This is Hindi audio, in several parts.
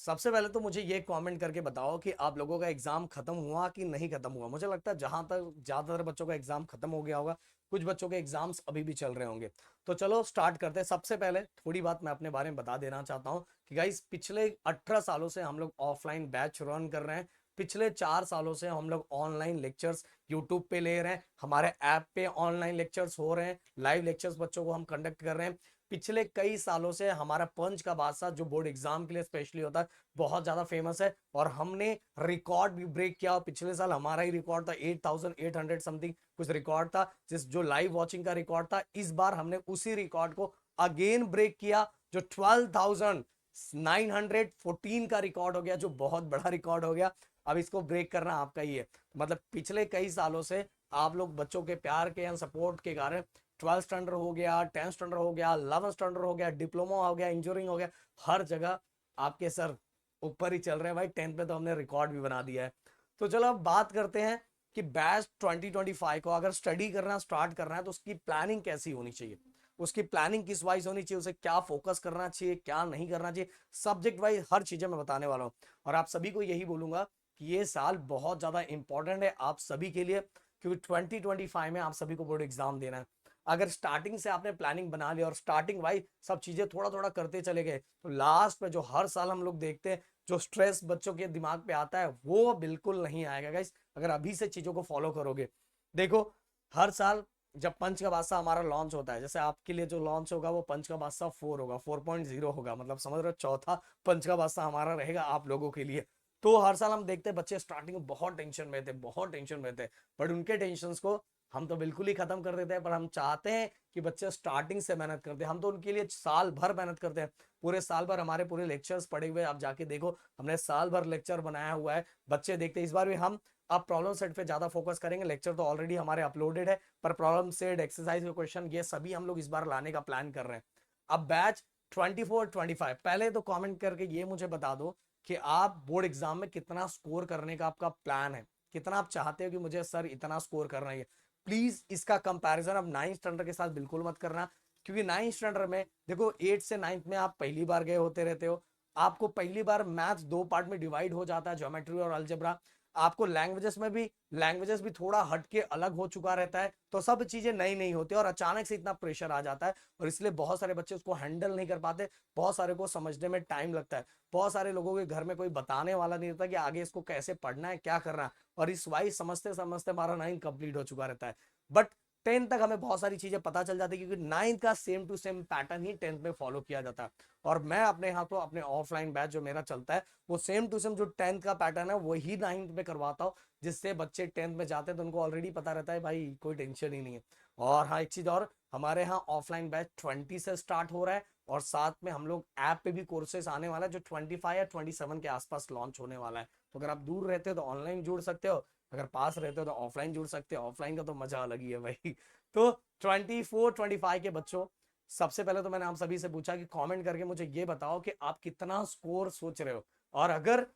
सबसे पहले तो मुझे ये कमेंट करके बताओ कि आप लोगों का एग्जाम खत्म हुआ कि नहीं खत्म हुआ। मुझे लगता है जहां तक ज्यादातर बच्चों का एग्जाम खत्म हो गया होगा, कुछ बच्चों के एग्जाम्स अभी भी चल रहे होंगे। तो चलो स्टार्ट करते हैं। सबसे पहले थोड़ी बात मैं अपने बारे में बता देना चाहता हूँ कि गाइस पिछले 18 सालों से हम लोग ऑफलाइन बैच रन कर रहे हैं। पिछले 4 सालों से हम लोग ऑनलाइन लेक्चर्स यूट्यूब पे ले रहे हैं, हमारे ऐप पे ऑनलाइन लेक्चर्स हो रहे हैं, लाइव लेक्चर्स बच्चों को हम कंडक्ट कर रहे हैं। पिछले कई सालों से हमारा पंच का बादशाह जो बोर्ड एग्जाम के लिए स्पेशली होता है बहुत ज्यादा फेमस है, और हमने रिकॉर्ड भी ब्रेक किया। पिछले साल हमारा ही रिकॉर्ड था 8800 समथिंग कुछ रिकॉर्ड था, जिस जो लाइव वॉचिंग का रिकॉर्ड था। इस बार हमने उसी रिकॉर्ड को अगेन ब्रेक किया, जो 12,914 का रिकॉर्ड हो गया, जो बहुत बड़ा रिकॉर्ड हो गया। अब इसको ब्रेक करना आपका ही है। मतलब पिछले कई सालों से आप लोग बच्चों के प्यार के सपोर्ट के कारण 12 स्टैंडर्ड हो गया, 10 स्टैंडर्ड हो गया, 11 स्टैंडर्ड हो गया, डिप्लोमा हो गया, इंजीनियरिंग हो गया, हर जगह आपके सर ऊपर ही चल रहे हैं भाई। 10th में तो हमने रिकॉर्ड भी बना दिया है। तो चलो अब बात करते हैं कि बैच 2025 को अगर स्टडी करना स्टार्ट करना है तो उसकी प्लानिंग कैसी होनी चाहिए, उसकी प्लानिंग किस वाइज होनी चाहिए, उसे क्या फोकस करना चाहिए, क्या नहीं करना चाहिए, सब्जेक्ट वाइज हर चीजें मैं बताने वाला हूँ। और आप सभी को यही बोलूंगा कि ये साल बहुत ज्यादा इंपॉर्टेंट है आप सभी के लिए, क्योंकि 2025 में आप सभी को बोर्ड एग्जाम देना है। अगर स्टार्टिंग से आपने प्लानिंग बना ली और स्टार्टिंग वाइज सब चीजें थोड़ा थोड़ा करते चले गए, तो लास्ट में जो हर साल हम लोग देखते हैं जो स्ट्रेस बच्चों के दिमाग पे आता है वो बिल्कुल नहीं आएगा गाइस, अगर अभी से चीजों को फॉलो करोगे। देखो, हर साल जब पंच का बादशाह हमारा लॉन्च होता है, जैसे आपके लिए जो लॉन्च होगा वो पंच का बादशाह 4 होगा, 4.0 होगा, मतलब समझ रहे हो, चौथा पंच का बादशाह हमारा रहेगा आप लोगों के लिए। तो हर साल हम देखते हैं बच्चे स्टार्टिंग में बहुत टेंशन में थे, बहुत टेंशन में थे, बट उनके टेंशन को हम तो बिल्कुल ही खत्म कर देते हैं। पर हम चाहते हैं कि बच्चे स्टार्टिंग से मेहनत करते हैं, हम तो उनके लिए साल भर मेहनत करते हैं। पूरे साल भर हमारे पूरे लेक्चर्स पड़े हुए, आप जाके देखो, हमने साल भर लेक्चर बनाया हुआ है, बच्चे देखते हैं। इस बार भी हम अब प्रॉब्लम सेट पे ज्यादा फोकस करेंगे, लेक्चर तो ऑलरेडी हमारे अपलोडेड है, पर प्रॉब्लम सेट, एक्सरसाइज के क्वेश्चन, ये सभी हम लोग इस बार लाने का प्लान कर रहे हैं। अब बैच 24-25, पहले तो कमेंट करके ये मुझे बता दो कि आप बोर्ड एग्जाम में कितना स्कोर करने का आपका प्लान है, कितना आप चाहते हो कि मुझे सर इतना स्कोर करना है। प्लीज इसका कंपैरिजन अब 9th स्टैंडर्ड के साथ बिल्कुल मत करना, क्योंकि 9th स्टैंडर्ड में देखो 8 से 9th में आप पहली बार गए होते रहते हो, आपको पहली बार मैथ्स दो पार्ट में डिवाइड हो जाता है, ज्योमेट्री और अलजेब्रा। आपको लैंग्वेजेस में भी, लैंग्वेजेस भी थोड़ा हटके अलग हो चुका रहता है, तो सब चीजें नई नई होती है और अचानक से इतना प्रेशर आ जाता है, और इसलिए बहुत सारे बच्चे उसको हैंडल नहीं कर पाते, बहुत सारे को समझने में टाइम लगता है, बहुत सारे लोगों के घर में कोई बताने वाला नहीं रहता कि आगे इसको कैसे पढ़ना है, क्या करना है, और इस वाइज समझते समझते हमारा 9th कंप्लीट हो चुका रहता है। बट 10th तक हमें बहुत सारी चीजें पता चल जाती है, क्योंकि 9th का सेम टू सेम पैटर्न ही 10th में फॉलो किया जाता है। और मैं अपने यहाँ तो अपने ऑफलाइन बैच जो मेरा चलता है वो सेम टू सेम जो 10th का पैटर्न है वही 9th में करवाता हूँ, जिससे बच्चे 10th में जाते हैं तो उनको ऑलरेडी पता रहता है भाई कोई टेंशन ही नहीं है। और हाँ, एक चीज और, हमारे यहाँ ऑफलाइन बैच 20 से स्टार्ट हो रहा है, और साथ में हम लोग ऐप पे भी कोर्सेस आने वाला है जो 25 या 27 के आसपास लॉन्च होने वाला है। तो अगर आप दूर रहते हो तो ऑनलाइन जुड़ सकते हो, अगर पास रहते हो तो ऑफलाइन जुड़ सकते हो, ऑफलाइन का तो मजा अलग ही है भाई। तो 24-25 के बच्चों, सबसे पहले तो मैंने आप सभी से पूछा कि कमेंट करके मुझे ये बताओ कि आप कितना स्कोर सोच रहे हो, और अगर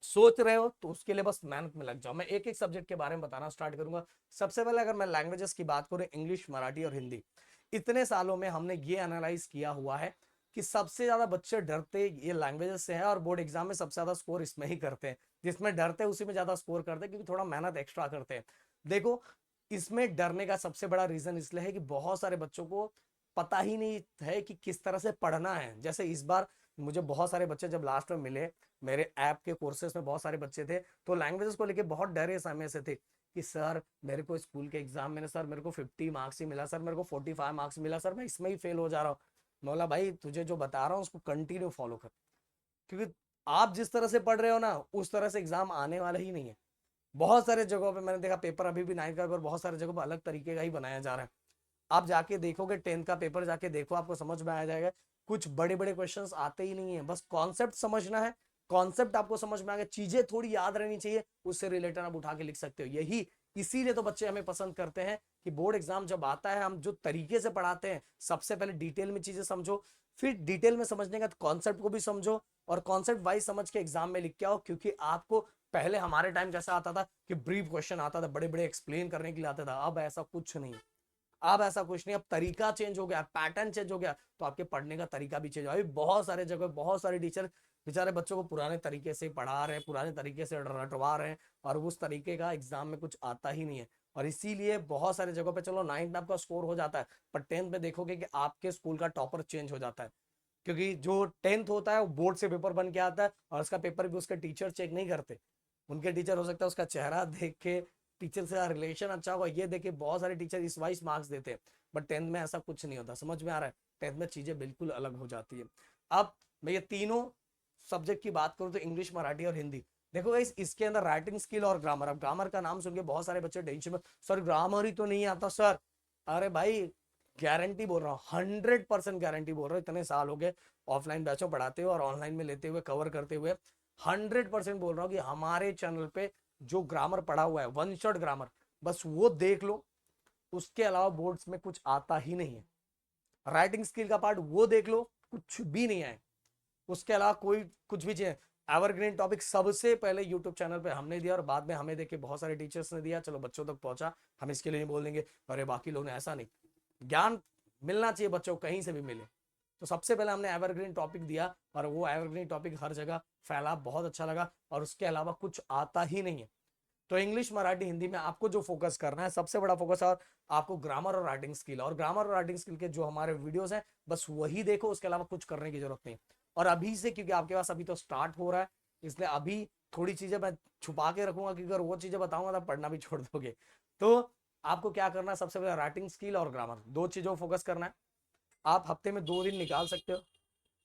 सोच रहे हो तो उसके लिए बस मेहनत में लग जाओ। मैं एक एक सब्जेक्ट के बारे में बताना स्टार्ट करूंगा। सबसे पहले अगर मैं लैंग्वेजेस की बात करूं, इंग्लिश, मराठी और हिंदी, इतने सालों में हमने ये एनालाइज किया हुआ है कि सबसे ज्यादा बच्चे डरते ये लैंग्वेजेस से है, और बोर्ड एग्जाम में सबसे ज्यादा स्कोर इसमें ही करते हैं। जिसमें डरते हैं उसी में ज्यादा स्कोर करते हैं, क्योंकि थोड़ा मेहनत एक्स्ट्रा करते हैं। देखो, इसमें डरने का सबसे बड़ा रीजन इसलिए है कि बहुत सारे बच्चों को पता ही नहीं है कि किस तरह से पढ़ना है। जैसे इस बार मुझे बहुत सारे बच्चे जब लास्ट में मिले, मेरे ऐप के कोर्सेज में बहुत सारे बच्चे थे, तो लैंग्वेजेस को लेके बहुत डरे समय से थे कि सर मेरे को स्कूल के एग्जाम में सर मेरे को 50 मार्क्स ही मिला, सर मेरे को 45 मार्क्स मिला, सर मैं इसमें ही फेल हो जा रहा हूँ। मैं बोला भाई तुझे जो बता रहा हूँ उसको कंटिन्यू फॉलो कर, क्योंकि आप जिस तरह से पढ़ रहे हो ना उस तरह से एग्जाम आने वाला ही नहीं है। बहुत सारे जगहों पे मैंने देखा पेपर, अभी भी 9th का पेपर बहुत सारे जगहों पर अलग तरीके का ही बनाया जा रहा है। आप जाके देखोगे 10th का पेपर जाके देखो, आपको समझ में आ जाएगा कुछ बड़े बड़े क्वेश्चंस आते ही नहीं है, बस कॉन्सेप्ट समझना है। कॉन्सेप्ट आपको समझ में आ गया, चीजें थोड़ी याद रहनी चाहिए, उससे रिलेटेड आप उठा के लिख सकते हो। यही इसीलिए तो बच्चे हमें पसंद करते हैं कि बोर्ड एग्जाम जब आता है हम जो तरीके से पढ़ाते हैं, सबसे पहले डिटेल में चीजें समझो, फिर डिटेल में समझने का कॉन्सेप्ट को भी समझो, और कॉन्सेप्ट वाइज समझ के एग्जाम में लिख के आओ। क्योंकि आपको पहले हमारे टाइम जैसा आता था कि ब्रीफ क्वेश्चन आता था, बड़े बड़े एक्सप्लेन करने के लिए आता था, अब ऐसा कुछ नहीं। अब ऐसा कुछ नहीं, अब तरीका चेंज हो गया, पैटर्न चेंज हो गया, तो आपके पढ़ने का तरीका भी चेंज हो गया। बहुत सारे जगह बहुत सारे टीचर बेचारे बच्चों को पुराने तरीके से पढ़ा रहे हैं, पुराने तरीके से रटवा रहे हैं, और उस तरीके का एग्जाम में कुछ आता ही नहीं है। और इसीलिए बहुत सारी जगहों पे चलो 9th में आपका स्कोर हो जाता है, पर 10th में देखोगे कि आपके स्कूल का टॉपर चेंज हो जाता है, क्योंकि जो 10th होता है वो बोर्ड से पेपर बन के आता है, और उसका पेपर भी उसके टीचर चेक नहीं करते। उनके टीचर हो सकता है उसका चेहरा देख के, टीचर से रिलेशन अच्छा होगा ये देख के बहुत सारे टीचर इस वाइस मार्क्स देते हैं, बट 10th में ऐसा कुछ नहीं होता। समझ में आ रहा है? 10th में चीजें बिल्कुल अलग हो जाती है। अब मैं ये तीनों सब्जेक्ट की बात करूं तो इंग्लिश, मराठी और हिंदी। देखो गाइस, इसके अंदर राइटिंग स्किल और ग्रामर। अब ग्रामर का नाम सुन के बहुत सारे बच्चे टेंशन में, सर ग्रामर ही तो नहीं आता सर। अरे भाई, गारंटी बोल रहा हूँ, 100% गारंटी बोल रहा हूँ, इतने साल हो गए ऑफलाइन बैचों पढ़ाते हुए और ऑनलाइन में लेते हुए, कवर करते हुए, 100% बोल रहा हूँ कि हमारे चैनल पे जो ग्रामर पढ़ा हुआ है, वन शॉट ग्रामर, बस वो देख लो, उसके अलावा बोर्ड्स में कुछ आता ही नहीं है। राइटिंग स्किल का पार्ट वो देख लो, कुछ भी नहीं आए, उसके अलावा कोई कुछ भी चाहिए। एवरग्रीन टॉपिक सबसे पहले यूट्यूब चैनल पे हमने दिया, और बाद में हमें देख के बहुत सारे टीचर्स ने दिया, चलो बच्चों तक पहुंचा, हम इसके लिए नहीं बोल देंगे अरे बाकी लोग ने। ऐसा नहीं, ज्ञान मिलना चाहिए बच्चों को, कहीं से भी मिले। तो सबसे पहले हमने एवरग्रीन टॉपिक दिया, और वो एवरग्रीन टॉपिक हर जगह फैला, बहुत अच्छा लगा, और उसके अलावा कुछ आता ही नहीं है। तो इंग्लिश, मराठी, हिंदी में आपको जो फोकस करना है, सबसे बड़ा फोकस है आपको ग्रामर और राइटिंग स्किल। और ग्रामर और राइटिंग स्किल के जो हमारे वीडियोस हैं, बस वही देखो, उसके अलावा कुछ करने की जरूरत नहीं। और अभी से, क्योंकि आपके पास अभी तो स्टार्ट हो रहा है, इसलिए अभी थोड़ी चीजें मैं छुपा के रखूंगा, क्योंकि अगर वो चीजें बताऊंगा तो पढ़ना भी छोड़ दोगे। तो आपको क्या करना है, सबसे पहले राइटिंग स्किल और ग्रामर, दो चीजों फोकस करना है। आप हफ्ते में 2 दिन निकाल सकते हो,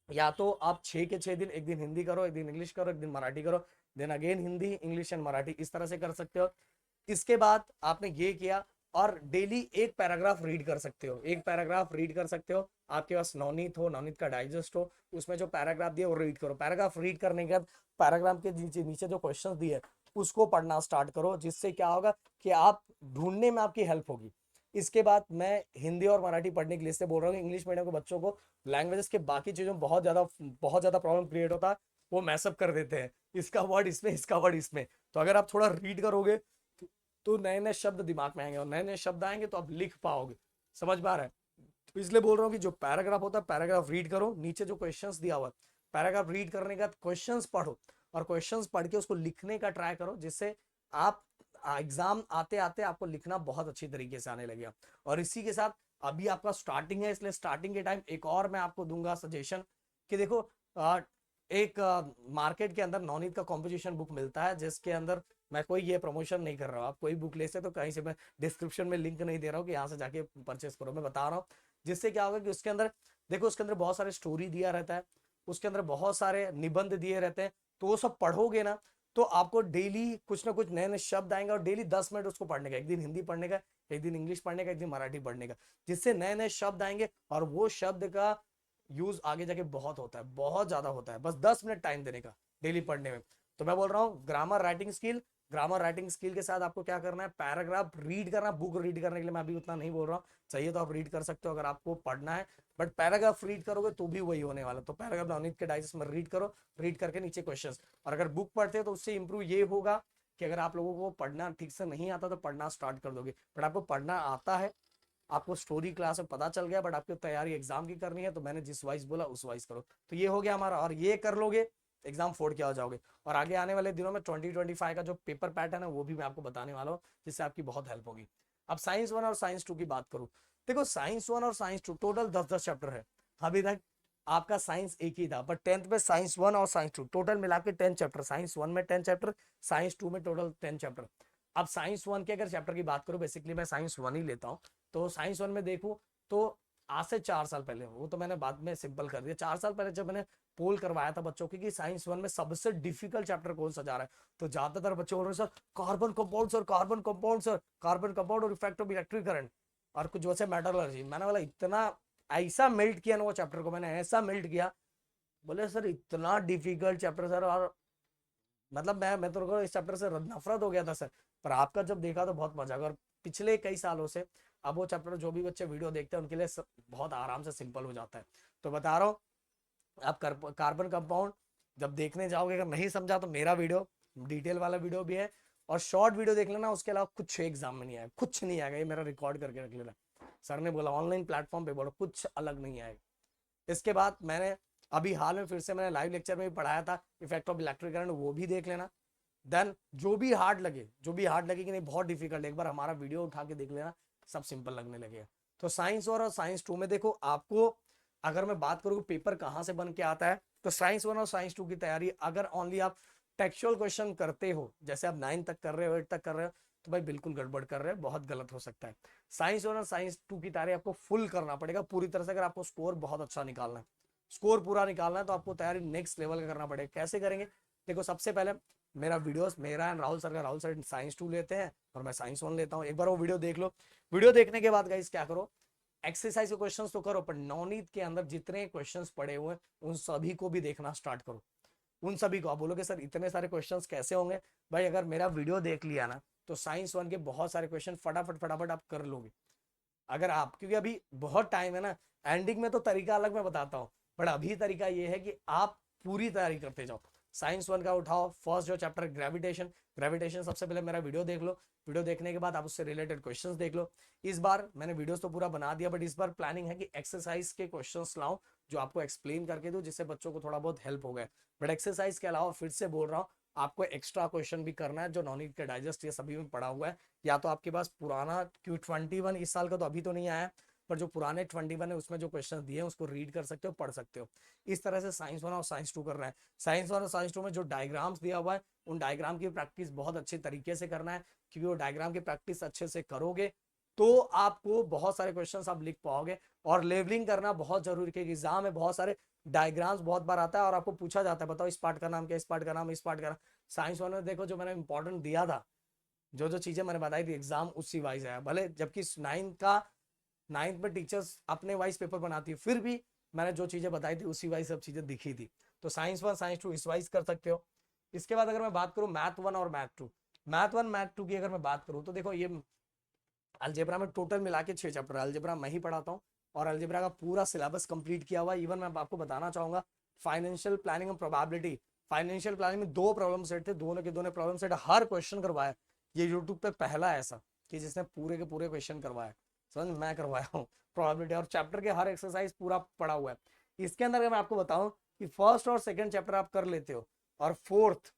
या तो आप 6 के 6 दिन, एक दिन हिंदी करो, एक दिन इंग्लिश करो, एक दिन मराठी करो, then again Hindi, English and Marathi, इस तरह से कर सकते हो। इसके बाद आपने ये किया, और डेली एक पैराग्राफ रीड कर सकते हो, एक पैराग्राफ रीड कर सकते हो। आपके पास नवनीत हो, नवनीत का डाइजेस्ट हो, उसमें जो पैराग्राफ दिए वो रीड करो। पैराग्राफ रीड करने के बाद पैराग्राफ के नीचे नीचे जो क्वेश्चन दिए उसको पढ़ना स्टार्ट करो, जिससे क्या होगा कि आप ढूंढने में आपकी हेल्प होगी। इसके बाद मैं हिंदी और मराठी पढ़ने के लिए से बोल रहा हूँ, इंग्लिश मीडियम के बच्चों को लैंग्वेजेस के बाकी चीजों में बहुत ज्यादा प्रॉब्लम क्रिएट होता है, वो मैसअप कर देते हैं, इसका वर्ड इसमें, इसका वर्ड इसमें। तो अगर आप थोड़ा रीड करोगे तो नए नए शब्द दिमाग में आएंगे, और नए नए शब्द आएंगे तो आप लिख पाओगे। समझ में आ रहा है? तो इसलिए बोल रहा हूँ कि जो पैराग्राफ होता है, पैराग्राफ रीड करो, नीचे जो क्वेश्चंस दिया हुआ है, पैराग्राफ रीड करने के बाद क्वेश्चंस पढ़ो, और क्वेश्चंस पढ़ के उसको लिखने का ट्राई करो, जिससे आप एग्जाम आते आते आपको लिखना बहुत अच्छी तरीके से आने लगेगा। और इसी के साथ अभी आपका स्टार्टिंग है, इसलिए स्टार्टिंग के टाइम एक और मैं आपको दूंगा सजेशन कि देखो, एक मार्केट के अंदर नवनीत का कॉम्पोजिशन बुक मिलता है, जिसके अंदर, मैं कोई ये प्रमोशन नहीं कर रहा हूँ, आप कोई बुक ले सकते तो कहीं से, मैं डिस्क्रिप्शन में लिंक नहीं दे रहा हूँ कि यहाँ से जाके परचेस करो, मैं बता रहा हूँ। जिससे क्या होगा कि उसके अंदर देखो, उसके अंदर बहुत सारे स्टोरी दिया रहता है, उसके अंदर बहुत सारे निबंध दिए रहते हैं, तो वो सब पढ़ोगे ना, तो आपको डेली कुछ ना कुछ नए नए शब्द आएंगे, और डेली 10 मिनट उसको पढ़ने का, एक दिन हिंदी पढ़ने का, एक दिन इंग्लिश पढ़ने का, एक दिन मराठी पढ़ने का, जिससे नए नए शब्द आएंगे, और वो शब्द का यूज आगे जाके बहुत होता है, बहुत ज्यादा होता है, बस 10 मिनट टाइम देने का डेली पढ़ने में। तो मैं बोल रहा हूँ grammar writing skill, grammar writing skill के साथ आपको क्या करना है, पैराग्राफ रीड करना। बुक रीड करने के लिए मैं अभी उतना नहीं बोल रहा हूँ, चाहिए तो आप रीड कर सकते हो अगर आपको पढ़ना है, बट पैराग्राफ रीड करोगे तो भी वही होने वाला। तो पैराग्राफ नवनीत के डाइजेस्ट में रीड करो, रीड करके नीचे क्वेश्चंस। और अगर बुक पढ़ते हो तो उससे इंप्रूव ये होगा कि अगर आप लोगों को पढ़ना ठीक से नहीं आता तो पढ़ना स्टार्ट कर दोगे, बट आपको पढ़ना आता है, आपको स्टोरी क्लास में पता चल गया, बट आपकी तैयारी एग्जाम की करनी है, तो मैंने जिस वाइज बोला उस वाइज करो। तो ये हो गया हमारा, और ये कर लोगे एग्जाम फोड़ के आ जाओगे। और आगे आने वाले दिनों में 2025 का जो पेपर पैटर्न है वो भी मैं आपको बताने वाला हूँ, जिससे आपकी बहुत हेल्प होगी। अब साइंस 1 और साइंस 2 की बात करूँ, देखो साइंस 1 और साइंस 2 टोटल 10-10 चैप्टर है। अभी तक आपका साइंस एक ही था, बट 10th में साइंस 1 और साइंस 2 टोटल मिला के 10 चैप्टर, साइंस 1 में 10 चैप्टर, साइंस 2 में टोटल 10 चैप्टर। अब साइंस 1 के अगर चैप्टर की बात करूं, बेसिकली मैं साइंस 1 ही लेता हूं, तो साइंस 1 में देखूं तो आज से 4 साल पहले, वो तो मैंने बाद में सिंपल कर दिया, 4 साल पहले जब मैंने पोल करवाया था बच्चों की कि साइंस 1 में सबसे डिफिकल्ट चैप्टर कौन सा जा रहा है, तो ज्यादातर बच्चे बोल रहे sir carbon compound sir, carbon compound sir, carbon compound और इफेक्ट ऑफ इलेक्ट्रिक करंट, और कुछ वैसे मेटलर्जी। मैंने बोला इतना, ऐसा मेल्ट किया ना वो चैप्टर को, मैंने ऐसा मेल्ट किया, बोले सर इतना डिफिकल्ट चैप्टर सर, और मतलब मैं तो इस चैप्टर से नफरत हो गया था सर। पर आपका जब देखा तो बहुत मजा आ गया, और पिछले कई सालों से अब वो चैप्टर जो भी बच्चे वीडियो देखते हैं उनके लिए बहुत आराम से सिंपल हो जाता है। तो बता रहा हूँ, आप कार्बन कंपाउंड जब देखने जाओगे, अगर नहीं समझा तो मेरा वीडियो डिटेल वाला वीडियो भी है, और शॉर्ट वीडियो देख लेना, उसके अलावा कुछ एग्जाम में नहीं आएगा, कुछ नहीं आएगा, ये मेरा रिकॉर्ड करके रख लेना। सर ने बोला ऑनलाइन प्लेटफॉर्म पे बोलो कुछ अलग नहीं आएगा। इसके बाद मैंने अभी हाल में फिर से मैंने लाइव लेक्चर में भी पढ़ाया था इफेक्ट ऑफ इलेक्ट्रिक करंट, वो भी देख लेना। देन जो भी हार्ड लगे कि नहीं बहुत डिफिकल्ट, एक बार हमारा वीडियो उठा के देख लेना, सब सिंपल लगने लगेगा। तो साइंस 1 और साइंस 2 में देखो आपको, अगर मैं बात करूँ पेपर कहाँ से बन के आता है, तो साइंस 1 और साइंस 2 की तैयारी अगर ओनली आप टेक्सचुअल क्वेश्चन करते हो, जैसे आप 9 तक कर रहे हो, 8 तक कर रहे हो, तो भाई बिल्कुल गड़बड़ कर रहे हो, बहुत गलत हो सकता है। साइंस 1 और साइंस 2 की तैयारी आपको फुल करना पड़ेगा पूरी तरह से, अगर आपको स्कोर बहुत अच्छा निकालना है, स्कोर पूरा निकालना है, तो आपको तैयारी नेक्स्ट लेवल का करना पड़ेगा। कैसे करेंगे? देखो सबसे पहले मेरा वीडियोस, मेरा एंड राहुल सर का, राहुल सर साइंस 2 लेते हैं और मैं साइंस 1 लेता हूँ, एक बार वो वीडियो देख लो। वीडियो देखने के बाद गाइस क्या करो, एक्सरसाइज के क्वेश्चंस तो करो, पर नवनीत के अंदर जितने क्वेश्चंस पड़े हुए हैं उन सभी को भी देखना स्टार्ट करो। उन सभी को आप बोलोगे सर इतने सारे क्वेश्चंस कैसे होंगे? भाई अगर मेरा वीडियो देख लिया ना, तो साइंस 1 के बहुत सारे क्वेश्चन फटाफट फटाफट आप कर लोगे। अगर आप, क्योंकि अभी बहुत टाइम है ना, एंडिंग में तो तरीका अलग मैं बताता हूँ, बट अभी तरीका ये है कि आप पूरी तैयारी करते जाओ। साइंस 1 का उठाओ, फर्स्ट जो चैप्टर ग्रेविटेशन, ग्रेविटेशन सबसे पहले मेरा वीडियो देख लो, वीडियो देखने के बाद आप उससे रिलेटेड क्वेश्चंस देख लो। इस बार मैंने वीडियोस तो पूरा बना दिया, बट इस बार प्लानिंग है कि एक्सरसाइज के क्वेश्चंस लाऊं जो आपको एक्सप्लेन करके दूं, जिससे बच्चों को थोड़ा बहुत हेल्प हो गया। बट एक्सरसाइज के अलावा फिर से बोल रहा हूँ, आपको एक्स्ट्रा क्वेश्चन भी करना है जो नॉन के डाइजेस्ट ये सभी में पड़ा हुआ है, या तो आपके पास पुराना Q21 इस साल का तो अभी तो नहीं आया, पर जो पुराने 21 है उसमें जो क्वेश्चन दिए हैं उसको रीड कर सकते हो, पढ़ सकते हो। इस तरह से साइंस 1 और साइंस 2 करना है। साइंस 1 और साइंस 2 में जो डायग्राम्स दिया हुआ है, उन डायग्राम की प्रैक्टिस बहुत अच्छे तरीके से करना है, क्योंकि वो डायग्राम की प्रैक्टिस अच्छे से करोगे तो आपको बहुत सारे क्वेश्चंस आप लिख पाओगे। और लेवलिंग करना बहुत जरूरी है, एग्जाम में बहुत सारे डायग्राम्स बहुत बार आता है और आपको पूछा जाता है बताओ इस पार्ट का नाम क्या, इस पार्ट का नाम, इस पार्ट का नाम। साइंस 1 में देखो जो मैंने इंपॉर्टेंट दिया था, जो जो चीजें मैंने बताई थी, एग्जाम उसी वाइज आया, भले जबकि नाइन्थ में टीचर्स अपने वाइज पेपर बनाती है, फिर भी मैंने जो चीजें बताई थी उसी वाइज सब चीजें दिखी थी। तो साइंस 1 साइंस 2 इस वाइज कर सकते हो। इसके बाद अगर मैं बात करूं मैथ 1 और मैथ 2, मैथ 1 मैथ 2 की अगर मैं बात करूं, तो देखो ये अलजेब्रा में टोटल मिला के 6 चैप्टर अलजेब्रा मैं ही पढ़ाता हूँ, और अलजेब्रा का पूरा सिलेबस कंप्लीट किया हुआ है। इवन मैं आपको बताना चाहूंगा फाइनेंशियल प्लानिंग और प्रोबेबिलिटी, फाइनेंशियल प्लानिंग में 2 प्रॉब्लम सेट थे, दोनों के दोनों प्रॉब्लम सेट हर क्वेश्चन करवाया। ये यूट्यूब पे पहला ऐसा कि जिसने पूरे के पूरे क्वेश्चन करवाया, समझ, मैं करवाया हूँ प्रोबेबिलिटी, और चैप्टर के हर एक्सरसाइज पूरा पड़ा हुआ है। इसके अंदर अगर मैं आपको बताऊं कि फर्स्ट और सेकंड चैप्टर आप कर लेते हो, और फोर्थ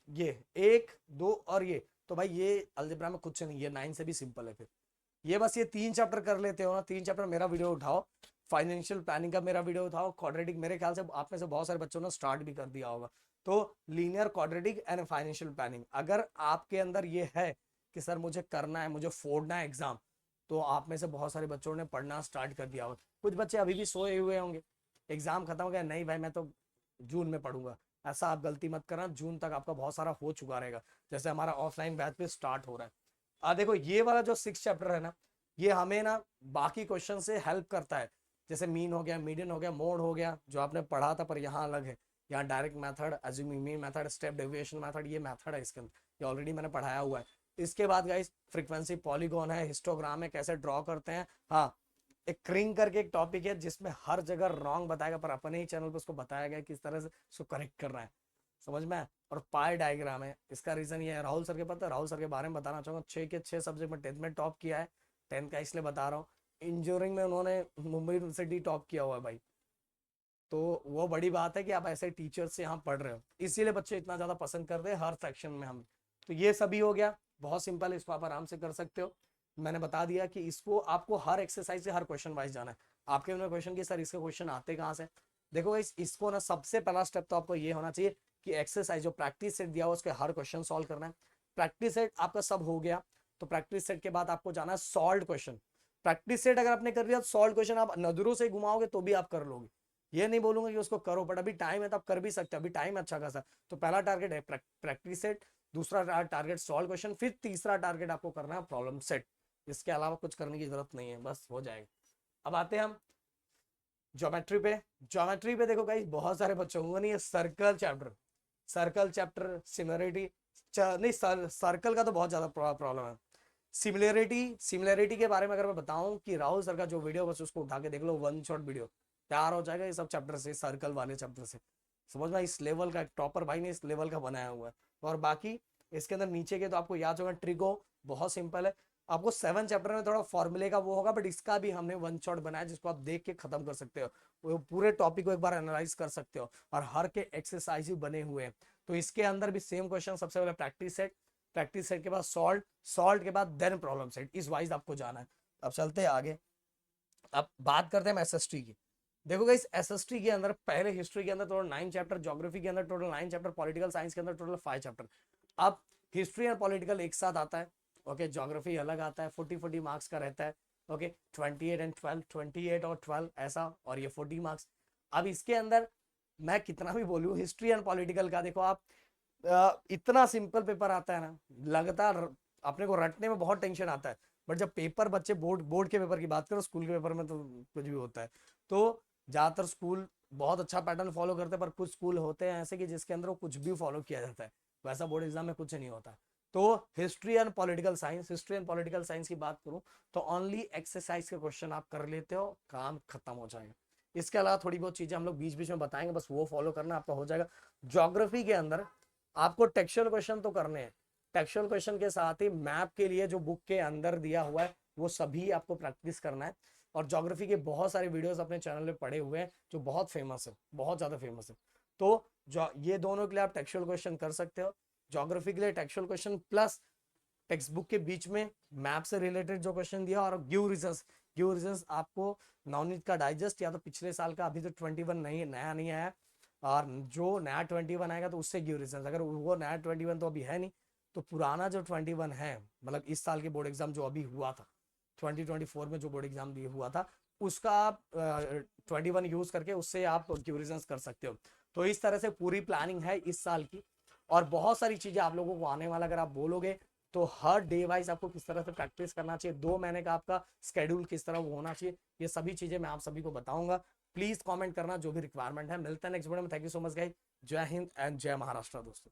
ये 1 2 और ये, तो भाई ये अलजेब्रा में कुछ नहीं, ये 9 से भी सिंपल है। फिर ये बस ये 3 चैप्टर कर लेते हो ना, 3 चैप्टर मेरा वीडियो उठाओ, फाइनेंशियल प्लानिंग का मेरा वीडियो उठाओ, क्वाड्रेटिक मेरे ख्याल से आप में से बहुत सारे बच्चों ने स्टार्ट भी कर दिया होगा। तो linear, quadratic and financial planning, अगर आपके अंदर ये है कि सर मुझे करना है, मुझे फोड़ना है एग्जाम, तो आप में से बहुत सारे बच्चों ने पढ़ना स्टार्ट कर दिया होगा। कुछ बच्चे अभी भी सोए हुए होंगे, एग्जाम खत्म हो गया, नहीं भाई मैं तो जून में पढ़ूंगा, ऐसा आप गलती मत करना, जून तक आपका बहुत सारा हो चुका रहेगा, जैसे हमारा ऑफलाइन बैच पे स्टार्ट हो रहा है। देखो ये वाला जो 6 चैप्टर है ना, ये हमें ना बाकी क्वेश्चन से हेल्प करता है, जैसे मीन हो गया, मीडियन हो गया, मोड हो गया, जो आपने पढ़ा था पर यहाँ अलग है। यहाँ direct method, assuming mean method, step deviation method, ये मेथड है इसके अंदर, ये ऑलरेडी मैंने पढ़ाया हुआ है। इसके बाद गाइस फ्रीक्वेंसी, पॉलीगॉन है, हिस्टोग्राम है, कैसे ड्रॉ करते हैं। हाँ, एक क्रिंग करके एक टॉपिक है जिसमें हर जगह रॉन्ग बताएगा, पर अपने ही चैनल पर उसको बताया गया किस तरह से उसको करेक्ट करना है, समझ में आया? और पाई डायग्राम है, इसका रीजन ये है, राहुल सर के पता है, राहुल सर के बारे में बताना चाहूंगा, 6 के 6 सब्जेक्ट में 10th में टॉप किया है, 10th का इसलिए बता रहा हूँ, इंजीनियरिंग में उन्होंने मुंबई यूनिवर्सिटी टॉप किया हुआ है भाई। तो वो बड़ी बात है कि आप ऐसे टीचर से यहाँ पढ़ रहे हो, इसीलिए बच्चे इतना ज्यादा पसंद करते हैं हर सेक्शन में हम। तो ये सभी हो गया, बहुत सिंपल है, इसको आप आराम से कर सकते हो। मैंने बता दिया कि इसको आपको हर एक्सरसाइज से हर क्वेश्चन वाइज जाना है। आपके मैंने क्वेश्चन की सर इसके क्वेश्चन आते कहाँ से, देखो इसको ना सबसे पहला स्टेप तो आपको ये होना चाहिए कि एक्सरसाइज जो प्रैक्टिस सेट दिया हुआ उसके हर क्वेश्चन सॉल्व करना है। प्रैक्टिस सेट आपका सब हो गया, तो प्रैक्टिस सेट के बाद आपको जाना है सॉल्व क्वेश्चन। प्रैक्टिस सेट अगर आपने कर लिया तो सॉल्व क्वेश्चन आप नजरों से घुमाओगे तो भी आप कर लोगे, ये नहीं बोलूंगा कि उसको करो, बट अभी टाइम है तो आप कर भी सकते हो, अभी टाइम अच्छा खासा। तो पहला टारगेट है प्रैक्टिस सेट, दूसरा टारगेट सॉल्व क्वेश्चन, फिर तीसरा टारगेट आपको करना है प्रॉब्लम सेट। इसके अलावा कुछ करने की जरूरत नहीं है, बस हो जाएगा। अब आते हैं हम ज्योमेट्री पे। ज्योमेट्री पे देखो गाइस बहुत सारे बच्चों को नहीं है, circle chapter, circle chapter, similarity, नहीं सर्कल का तो बहुत ज्यादा प्रॉब्लम है। सिमिलरिटी, सिमिलरिटी के बारे में अगर मैं बताऊं कि राहुल सर का जो वीडियो, बस उसको उठा के देख लो, वन शॉट वीडियो तैयार हो जाएगा ये सब चैप्टर से, सर्कल वाले चैप्टर से। समझ में, इस लेवल का एक टॉपर भाई ने इस लेवल का बनाया हुआ है। और बाकी इसके अंदर नीचे के तो आपको याद होगा, ट्रिगो बहुत सिंपल है, आपको 7 चैप्टर में थोड़ा फॉर्मूले का वो होगा, बट इसका भी हमने वन शॉट बनाया जिसको आप देख के खत्म कर सकते हो, वो पूरे टॉपिक को एक बार एनालाइज कर सकते हो, और हर के एक्सरसाइज भी बने हुए हैं। तो इसके अंदर भी सेम क्वेश्चन, सबसे पहले प्रैक्टिस सेट, प्रैक्टिस सेट के बाद सॉल्व, सॉल्व के बाद देन प्रॉब्लम सेट, इस वाइज आपको जाना है। अब चलते हैं आगे। अब बात करते हैं एसएसटी की। देखो गाइस, एसएसटी के अंदर पहले हिस्ट्री के अंदर टोटल 9 चैप्टर, ज्योग्राफी के अंदर टोटल 9 चैप्टर, पॉलिटिकल साइंस के अंदर टोटल 5 चैप्टर। अब हिस्ट्री और पॉलिटिकल एक साथ आता है, ओके, ज्योग्राफी अलग आता है, 40 मार्क्स का रहता है, ओके, 28 एंड 12, 28 और 12 ऐसा, और ये 40 मार्क्स। अब इसके अंदर मैं कितना भी बोलूँ हिस्ट्री एंड पॉलिटिकल का, देखो आप इतना सिंपल पेपर आता है ना, लगातार अपने को रटने में बहुत टेंशन आता है, बट जब पेपर बच्चे बोर्ड बोर्ड के पेपर की बात करो, स्कूल के पेपर में तो कुछ भी होता है। तो ज्यादातर स्कूल बहुत अच्छा पैटर्न फॉलो करते हैं, पर कुछ स्कूल होते हैं ऐसे कि जिसके अंदर वो कुछ भी फॉलो किया जाता है, वैसा बोर्ड एग्जाम में कुछ नहीं होता। तो history and political science, history and political science की बात करूं तो ओनली एक्सरसाइज के क्वेश्चन आप कर लेते हो, काम खत्म हो जाएगा। इसके अलावा थोड़ी बहुत चीजें हम लोग बीच बीच में बताएंगे, बस वो फॉलो करना आपका हो जाएगा। ज्योग्राफी के अंदर आपको टेक्सचुअल क्वेश्चन तो करने हैं, टेक्सचुअल क्वेश्चन के साथ ही मैप के लिए जो बुक के अंदर दिया हुआ है वो सभी आपको प्रैक्टिस करना है। और ज्योग्राफी के बहुत सारे वीडियोस अपने चैनल पे पड़े हुए हैं जो बहुत फेमस है, बहुत ज्यादा फेमस है। तो जो ये दोनों के लिए आप टेक्सचुअल क्वेश्चन कर सकते हो, ज्योग्राफी के लिए textual question plus text book के बीच में मैप से रिलेटेड जो क्वेश्चन दिया, और गिव रीजंस, गिव रीजंस आपको नवनीत का डाइजेस्ट या तो पिछले साल का, अभी तो 21 नहीं, नया नहीं आया, और जो नया 21 आएगा तो उससे गिव रीजंस, अगर वो नया 21 तो अभी है नहीं, तो पुराना जो 21 है, मतलब इस साल के बोर्ड एग्जाम जो अभी हुआ था 2024 में जो बोर्ड एग्जाम दिए हुआ था, उसका आप 21 यूज करके उससे आप गिव रीजंस कर सकते हो। तो इस तरह से पूरी प्लानिंग है इस साल की, और बहुत सारी चीजें आप लोगों को आने वाला, अगर आप बोलोगे तो हर डे वाइज आपको किस तरह से प्रैक्टिस करना चाहिए, 2 महीने का आपका स्केड्यूल किस तरह वो होना चाहिए, ये सभी चीजें मैं आप सभी को बताऊंगा। प्लीज कमेंट करना जो भी रिक्वायरमेंट है। मिलता है नेक्स्ट वीडियो में। Thank you so much guys. जय हिंद एंड जय महाराष्ट्र दोस्तों।